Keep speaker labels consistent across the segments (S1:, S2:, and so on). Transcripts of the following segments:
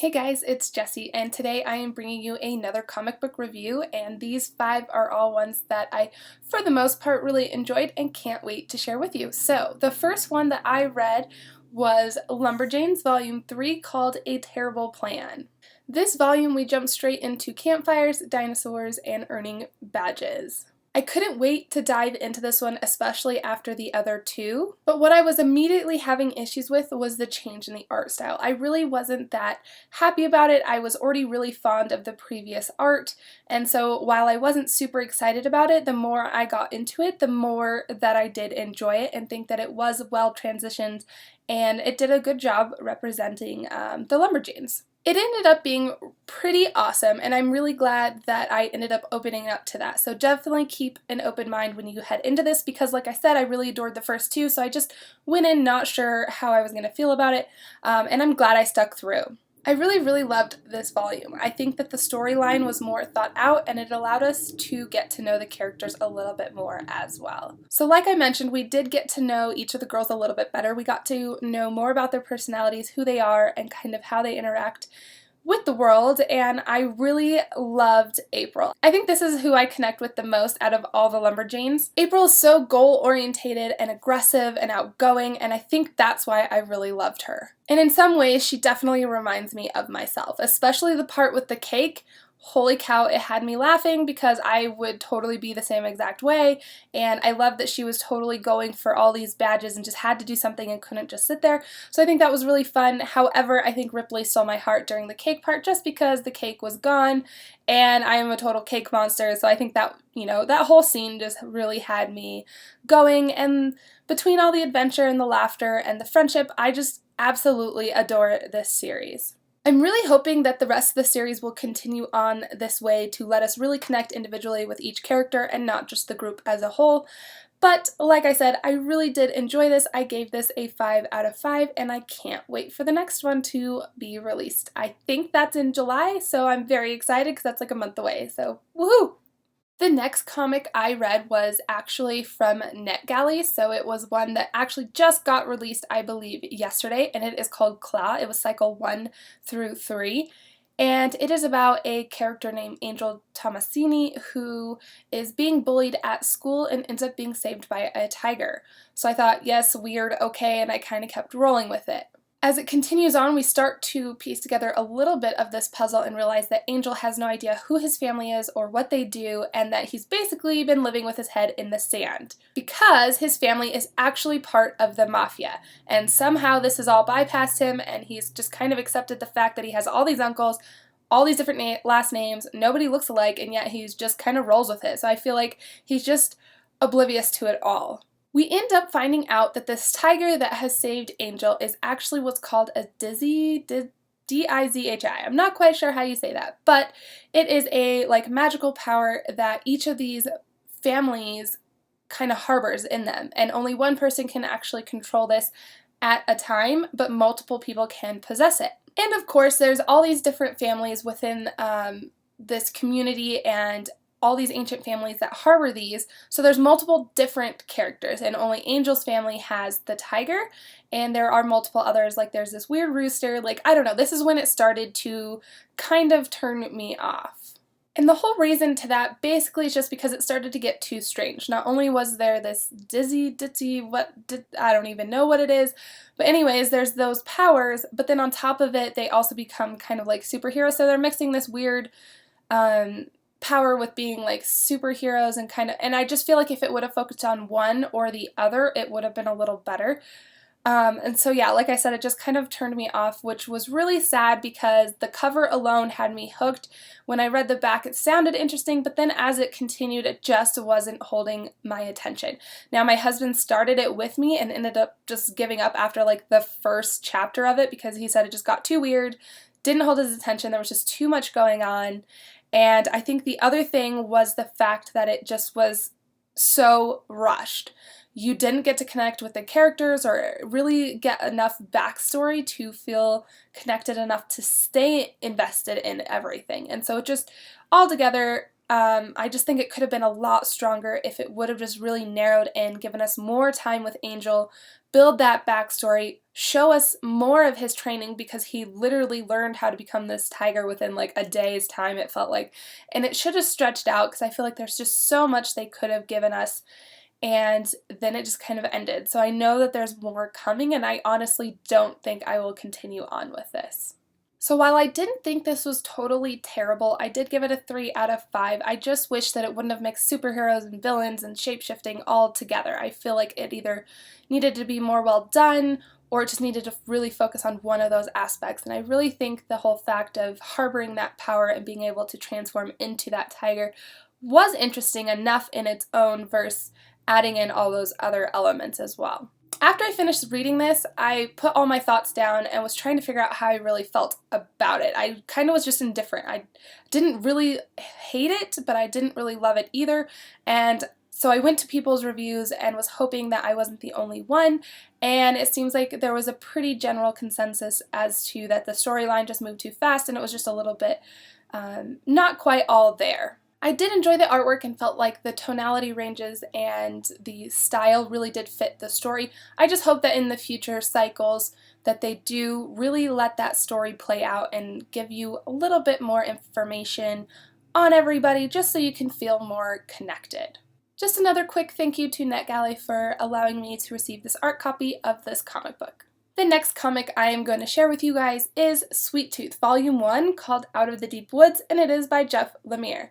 S1: Hey guys, it's Jessie, and today I am bringing you another comic book review, and these 5 are all ones that I, for the most part, really enjoyed and can't wait to share with you. So, the first one that I read was Lumberjanes Volume 3 called A Terrible Plan. This volume we jump straight into campfires, dinosaurs, and earning badges. I couldn't wait to dive into this one, especially after the other two, but what I was immediately having issues with was the change in the art style. I really wasn't that happy about it. I was already really fond of the previous art, and so while I wasn't super excited about it, the more I got into it, the more that I did enjoy it and think that it was well transitioned, and it did a good job representing the Lumberjanes. It ended up being pretty awesome, and I'm really glad that I ended up opening up to that. So definitely keep an open mind when you head into this because, like I said, I really adored the first two, so I just went in not sure how I was going to feel about it, and I'm glad I stuck through. I really loved this volume. I think that the storyline was more thought out and it allowed us to get to know the characters a little bit more as well. So like I mentioned, we did get to know each of the girls a little bit better. We got to know more about their personalities, who they are, and kind of how they interact with the world, and I really loved April. I think this is who I connect with the most out of all the Lumberjanes. April is so goal-orientated and aggressive and outgoing, and I think that's why I really loved her. And in some ways, she definitely reminds me of myself, especially the part with the cake. Holy cow, it had me laughing because I would totally be the same exact way, and I love that she was totally going for all these badges and just had to do something and couldn't just sit there. So I think that was really fun. However, I think Ripley stole my heart during the cake part just because the cake was gone, and I am a total cake monster, so I think that, that whole scene just really had me going, and between all the adventure and the laughter and the friendship, I just absolutely adore this series. I'm really hoping that the rest of the series will continue on this way to let us really connect individually with each character and not just the group as a whole. But like I said, I really did enjoy this. I gave this a 5 out of 5 and I can't wait for the next one to be released. I think that's in July, so I'm very excited because that's like a month away, so woohoo! The next comic I read was actually from NetGalley, so it was one that actually just got released, I believe, yesterday, and it is called Klaw. It was cycle 1 through 3, and it is about a character named Angel Tomasini who is being bullied at school and ends up being saved by a tiger. So I thought, yes, weird, okay, and I kind of kept rolling with it. As it continues on, we start to piece together a little bit of this puzzle and realize that Angel has no idea who his family is or what they do, and that he's basically been living with his head in the sand because his family is actually part of the mafia, and somehow this has all bypassed him and he's just kind of accepted the fact that he has all these uncles, all these different last names, nobody looks alike, and yet he's just kind of rolls with it. So I feel like he's just oblivious to it all. We end up finding out that this tiger that has saved Angel is actually what's called a D-I-Z-H-I. I'm not quite sure how you say that, but it is a magical power that each of these families kind of harbors in them, and only one person can actually control this at a time, but multiple people can possess it. And of course, there's all these different families within this community and all these ancient families that harbor these, so there's multiple different characters, and only Angel's family has the tiger, and there are multiple others, like there's this weird rooster, I don't know, this is when it started to kind of turn me off. And the whole reason to that basically is just because it started to get too strange. Not only was there this I don't even know what it is, but anyways, there's those powers, but then on top of it, they also become kind of like superheroes, so they're mixing this weird, power with being superheroes and I just feel like if it would have focused on one or the other, it would have been a little better. And so yeah, like I said, it just kind of turned me off, which was really sad because the cover alone had me hooked. When I read the back, it sounded interesting, but then as it continued, it just wasn't holding my attention. Now, my husband started it with me and ended up just giving up after the first chapter of it because he said it just got too weird, didn't hold his attention, there was just too much going on. And I think the other thing was the fact that it just was so rushed. You didn't get to connect with the characters or really get enough backstory to feel connected enough to stay invested in everything. And so it just, altogether, I just think it could have been a lot stronger if it would have just really narrowed in, given us more time with Angel, build that backstory, show us more of his training, because he literally learned how to become this tiger within like a day's time, it felt like. And it should have stretched out, because I feel like there's just so much they could have given us, and then it just kind of ended. So I know that there's more coming, and I honestly don't think I will continue on with this. So while I didn't think this was totally terrible, I did give it a 3 out of 5. I just wish that it wouldn't have mixed superheroes and villains and shapeshifting all together. I feel like it either needed to be more well done, or it just needed to really focus on one of those aspects. And I really think the whole fact of harboring that power and being able to transform into that tiger was interesting enough in its own, versus adding in all those other elements as well. After I finished reading this, I put all my thoughts down and was trying to figure out how I really felt about it. I kind of was just indifferent. I didn't really hate it, but I didn't really love it either. And so I went to people's reviews and was hoping that I wasn't the only one. And it seems like there was a pretty general consensus as to that the storyline just moved too fast and it was just a little bit not quite all there. I did enjoy the artwork and felt like the tonality ranges and the style really did fit the story. I just hope that in the future cycles that they do really let that story play out and give you a little bit more information on everybody, just so you can feel more connected. Just another quick thank you to NetGalley for allowing me to receive this art copy of this comic book. The next comic I am going to share with you guys is Sweet Tooth Volume 1, called Out of the Deep Woods, and it is by Jeff Lemire.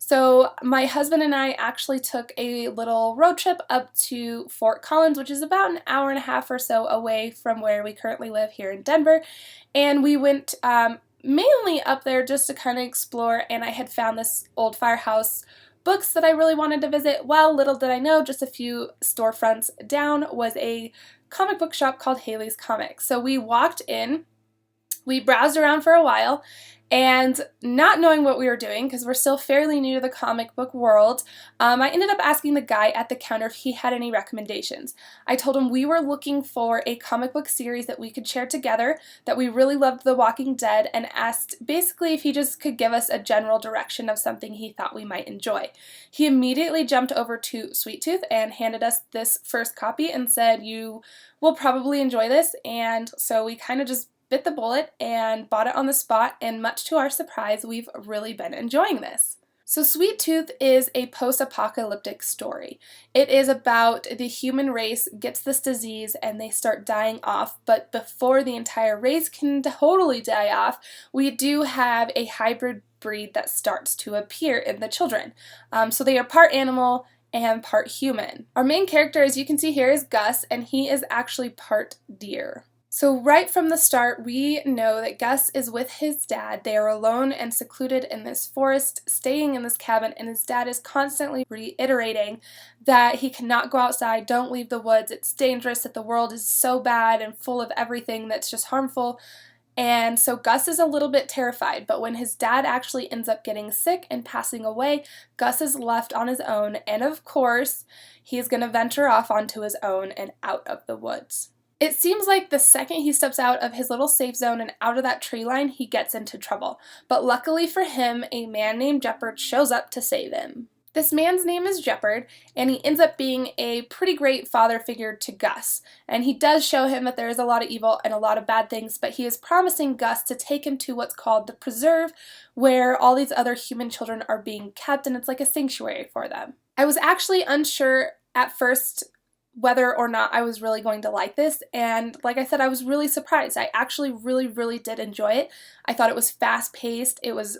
S1: So my husband and I actually took a little road trip up to Fort Collins, which is about an hour and a half or so away from where we currently live here in Denver, and we went mainly up there just to kind of explore, and I had found this old firehouse books that I really wanted to visit. Well, little did I know, just a few storefronts down was a comic book shop called Haley's Comics. So we walked in, we browsed around for a while, and not knowing what we were doing, because we're still fairly new to the comic book world, I ended up asking the guy at the counter if he had any recommendations. I told him we were looking for a comic book series that we could share together, that we really loved The Walking Dead, and asked basically if he just could give us a general direction of something he thought we might enjoy. He immediately jumped over to Sweet Tooth and handed us this first copy and said, "You will probably enjoy this," and so we kind of just bit the bullet and bought it on the spot, and much to our surprise, we've really been enjoying this. So Sweet Tooth is a post-apocalyptic story. It is about the human race gets this disease and they start dying off, but before the entire race can totally die off, we do have a hybrid breed that starts to appear in the children. So they are part animal and part human. Our main character, as you can see here, is Gus, and he is actually part deer. So right from the start, we know that Gus is with his dad. They are alone and secluded in this forest, staying in this cabin, and his dad is constantly reiterating that he cannot go outside, don't leave the woods, it's dangerous, that the world is so bad and full of everything that's just harmful. And so Gus is a little bit terrified, but when his dad actually ends up getting sick and passing away, Gus is left on his own, and of course, he's going to venture off onto his own and out of the woods. It seems like the second he steps out of his little safe zone and out of that tree line, he gets into trouble. But luckily for him, a man named Jeopard shows up to save him. This man's name is Jeopard, and he ends up being a pretty great father figure to Gus. And he does show him that there is a lot of evil and a lot of bad things, but he is promising Gus to take him to what's called the Preserve, where all these other human children are being kept, and it's like a sanctuary for them. I was actually unsure at first whether or not I was really going to like this, and like I said, I was really surprised. I actually really did enjoy it. I thought it was fast-paced, it was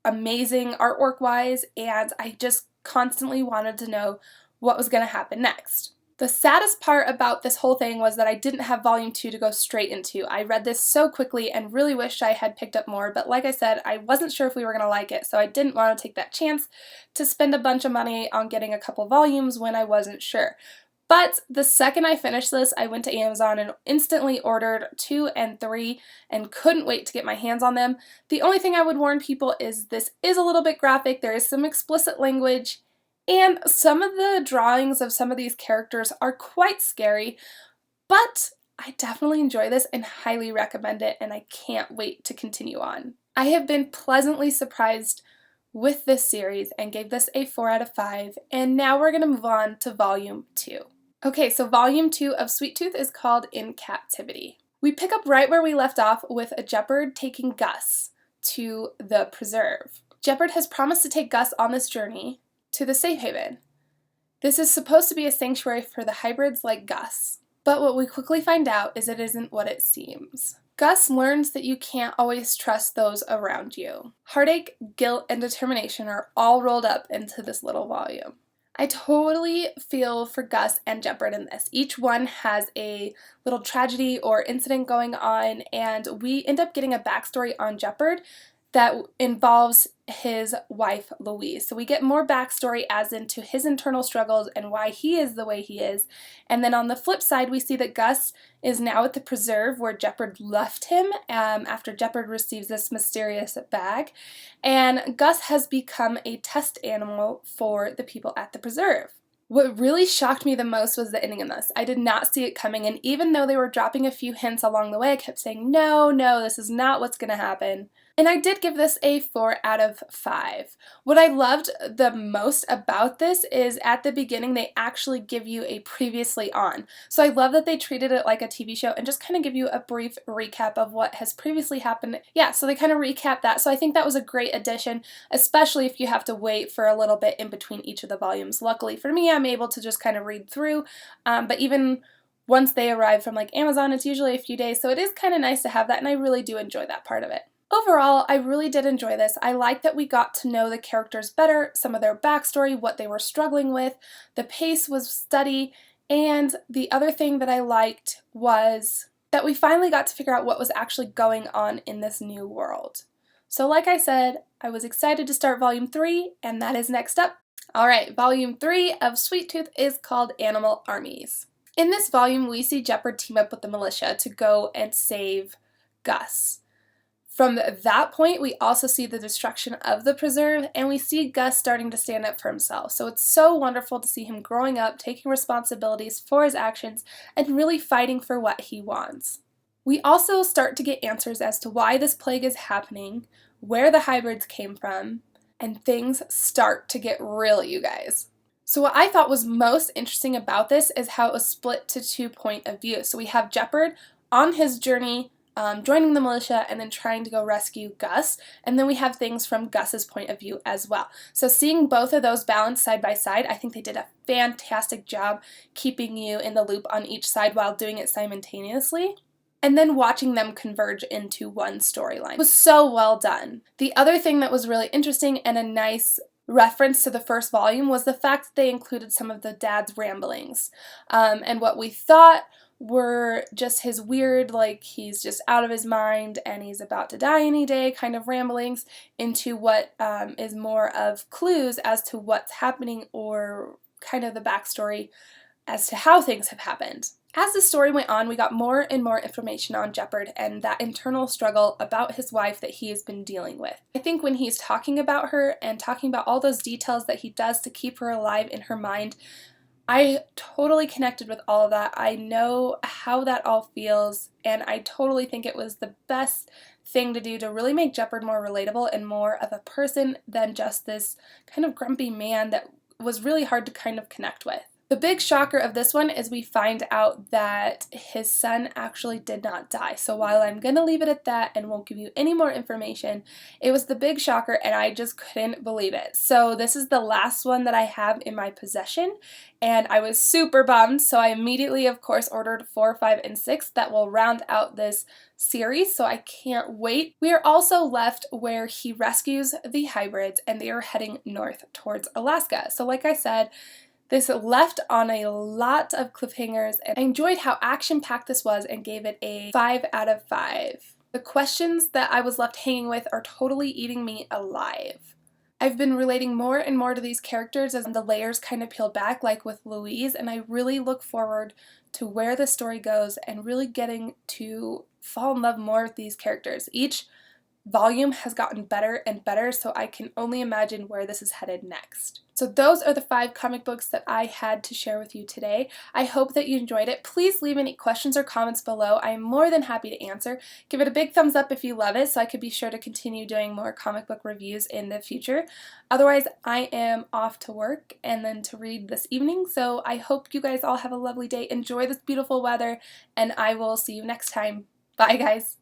S1: amazing artwork-wise, and I just constantly wanted to know what was going to happen next. The saddest part about this whole thing was that I didn't have volume 2 to go straight into. I read this so quickly and really wished I had picked up more, but like I said, I wasn't sure if we were going to like it, so I didn't want to take that chance to spend a bunch of money on getting a couple volumes when I wasn't sure. But the second I finished this, I went to Amazon and instantly ordered 2 and 3 and couldn't wait to get my hands on them. The only thing I would warn people is this is a little bit graphic, there is some explicit language, and some of the drawings of some of these characters are quite scary, but I definitely enjoy this and highly recommend it, and I can't wait to continue on. I have been pleasantly surprised with this series and gave this a 4 out of 5, and now we're going to move on to Volume 2. Okay, so Volume 2 of Sweet Tooth is called In Captivity. We pick up right where we left off with Jeopard taking Gus to the preserve. Jeopard has promised to take Gus on this journey to the safe haven. This is supposed to be a sanctuary for the hybrids like Gus, but what we quickly find out is it isn't what it seems. Gus learns that you can't always trust those around you. Heartache, guilt, and determination are all rolled up into this little volume. I totally feel for Gus and Jeopard in this. Each one has a little tragedy or incident going on, and we end up getting a backstory on Jeopard that involves his wife, Louise. So we get more backstory as into his internal struggles and why he is the way he is. And then on the flip side, we see that Gus is now at the preserve where Jeopard left him after Jeopard receives this mysterious bag. And Gus has become a test animal for the people at the preserve. What really shocked me the most was the ending of this. I did not see it coming, and even though they were dropping a few hints along the way, I kept saying, no, this is not what's going to happen. And I did give this a 4 out of 5. What I loved the most about this is at the beginning they actually give you a previously on. So I love that they treated it like a TV show and just kind of give you a brief recap of what has previously happened. Yeah, so they kind of recap that. So I think that was a great addition, especially if you have to wait for a little bit in between each of the volumes. Luckily for me, I'm able to just kind of read through, but even once they arrive from like Amazon, it's usually a few days, so it is kind of nice to have that, and I really do enjoy that part of it. Overall, I really did enjoy this. I like that we got to know the characters better, some of their backstory, what they were struggling with. The pace was steady, and the other thing that I liked was that we finally got to figure out what was actually going on in this new world. So like I said, I was excited to start Volume 3, and that is next up. Alright, Volume 3 of Sweet Tooth is called Animal Armies. In this volume, we see Jeopard team up with the militia to go and save Gus. From that point, we also see the destruction of the preserve, and we see Gus starting to stand up for himself. So it's so wonderful to see him growing up, taking responsibilities for his actions, and really fighting for what he wants. We also start to get answers as to why this plague is happening, where the hybrids came from, and things start to get real, you guys. So what I thought was most interesting about this is how it was split to 2 point of view. So we have Jeopard on his journey, joining the militia and then trying to go rescue Gus, and then we have things from Gus's point of view as well. So seeing both of those balanced side by side, I think they did a fantastic job keeping you in the loop on each side while doing it simultaneously. And then watching them converge into one storyline was so well done. The other thing that was really interesting and a nice reference to the first volume was the fact that they included some of the dad's ramblings. And what we thought were just his weird, like he's just out of his mind and he's about to die any day kind of ramblings into what is more of clues as to what's happening or kind of the backstory as to how things have happened. As the story went on, we got more and more information on Jeopard and that internal struggle about his wife that he has been dealing with. I think when he's talking about her and talking about all those details that he does to keep her alive in her mind, I totally connected with all of that. I know how that all feels, and I totally think it was the best thing to do to really make Jeopard more relatable and more of a person than just this kind of grumpy man that was really hard to kind of connect with. The big shocker of this one is we find out that his son actually did not die. So while I'm going to leave it at that and won't give you any more information, it was the big shocker and I just couldn't believe it. So this is the last one that I have in my possession and I was super bummed. So I immediately, of course, ordered 4, 5, and 6 that will round out this series. So I can't wait. We are also left where he rescues the hybrids and they are heading north towards Alaska. So like I said, this left on a lot of cliffhangers, and I enjoyed how action-packed this was and gave it a 5 out of 5. The questions that I was left hanging with are totally eating me alive. I've been relating more and more to these characters as the layers kind of peel back, like with Louise, and I really look forward to where the story goes and really getting to fall in love more with these characters. Each volume has gotten better and better, so I can only imagine where this is headed next. So those are the 5 comic books that I had to share with you today. I hope that you enjoyed it. Please leave any questions or comments below. I am more than happy to answer. Give it a big thumbs up if you love it so I could be sure to continue doing more comic book reviews in the future. Otherwise, I am off to work and then to read this evening, so I hope you guys all have a lovely day. Enjoy this beautiful weather, and I will see you next time. Bye, guys.